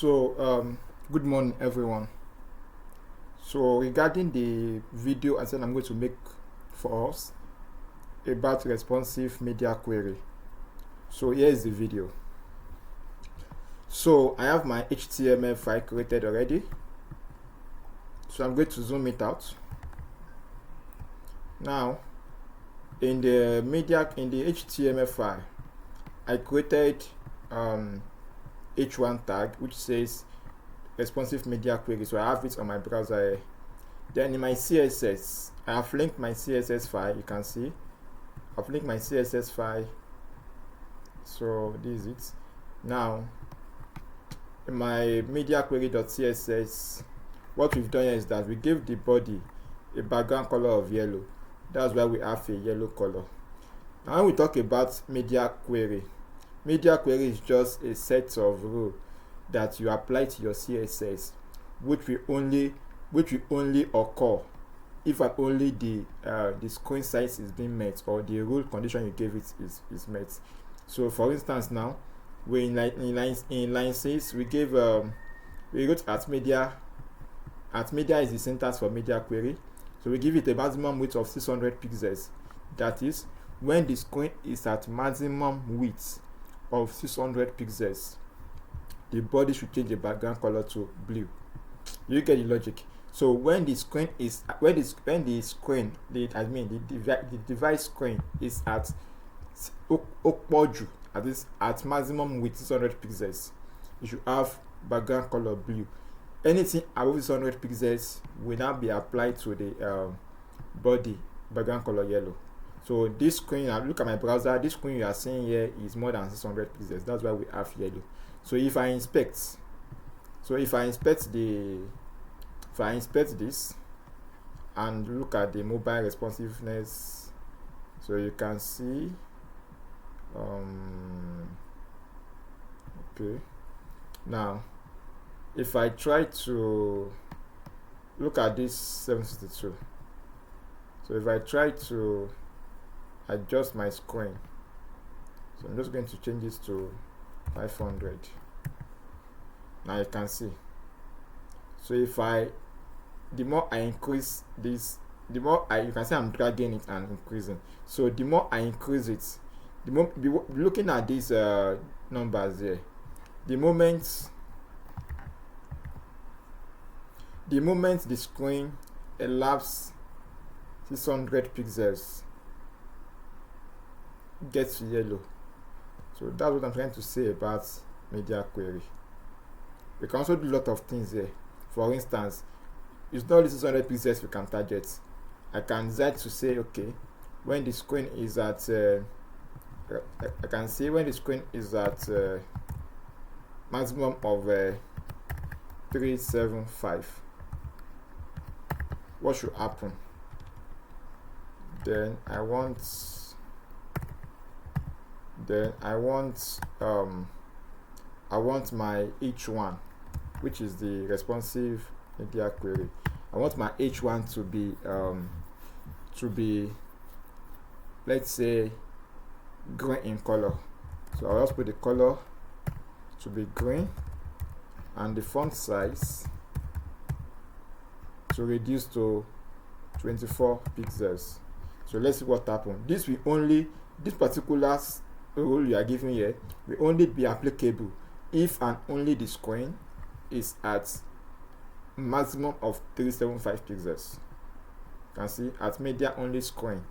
Good morning, everyone. So, regarding the video I said I'm going to make for us about responsive media query. So, here is the video. So, I have my HTML file created already. So, I'm going to zoom it out. Now, in the HTML file, I created h1 tag which says responsive media query. So I have it on my browser. Then in my CSS, I have linked my CSS file. You can see I've linked my CSS file. So this is it. Now in my media query.css, what we've done here is that we gave the body a background color of yellow. That's why we have a yellow color. Now when we talk about media query is just a set of rules that you apply to your CSS, which will only occur if and only the screen size is being met, or the rule condition you gave it is met. So for instance, now we in line 6 we gave we wrote at media is the syntax for media query. So we give it a maximum width of 600 pixels. That is, when the screen is at maximum width of 600 pixels, the body should change the background color to blue. You get the logic? So when the screen is the device screen is at at maximum width 600 pixels, you should have background color blue. Anything above 600 pixels will now be applied to the body background color yellow. So this screen, look at my browser, this screen you are seeing here is more than 600 pixels. That's why we have yellow. So if I inspect this and look at the mobile responsiveness, so you can see okay. Now if I try to look at this 762, so if I try to adjust my screen, so I'm just going to change this to 500. Now you can see. So if the more I increase this, you can see I'm dragging it and increasing. So the more I increase it, the more looking at these numbers here, the moment the screen elapses 600 pixels, gets yellow. So that's what I'm trying to say about media query. We can also do a lot of things here. For instance, it's not only 600 pixels we can target. I can decide to say, okay, when the screen is at I can say when the screen is at maximum of 375, what should happen? Then I want my H1, which is the responsive media query. I want my H1 to be let's say green in color. So I'll just put the color to be green and the font size to reduce to 24 pixels. So let's see what happens. This particular rule you are giving here will only be applicable if and only the screen is at maximum of 375 pixels. You can see at media only screen,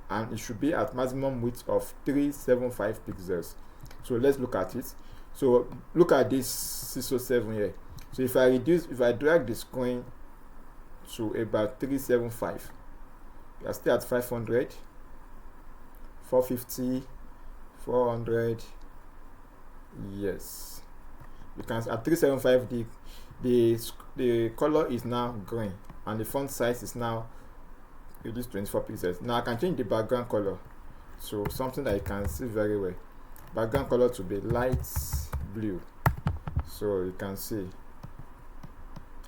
and it should be at maximum width of 375 pixels. So let's look at it. So look at this 607 here. So if I drag the screen to about 375, you are still at 500, 450, 400. Yes, you can at 375 the color is now green and the font size is now reduced 24 pixels. Now I can change the background color to something that you can see very well. Background color to be light blue, so you can see.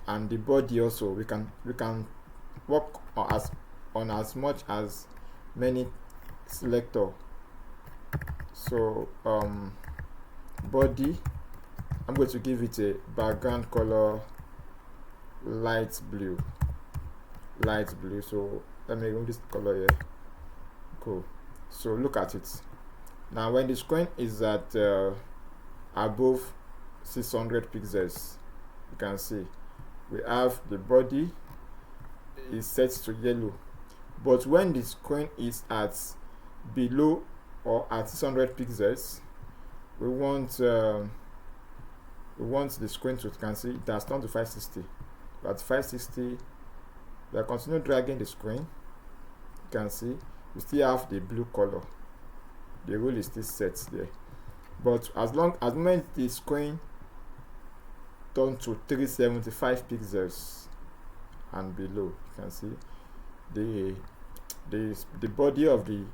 And the body also, we can work on as much as many selector. So body I'm going to give it a background color light blue. So let me remove this color here. Cool. So look at it now. When the screen is at above 600 pixels, you can see we have the body is set to yellow, but when the screen is at below or at 600 pixels, we want the screen to, you can see it has turned to 560. At 560, we are continue dragging the screen. You can see we still have the blue color. The rule is still set there, but as when the screen turn to 375 pixels and below, you can see the body of the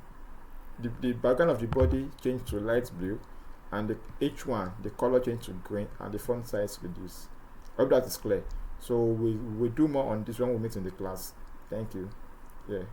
background of the body change to light blue, and the H1, the color change to green, and the font size reduce. I hope that is clear. So we do more on this when we meet in the class. Thank you. Yeah.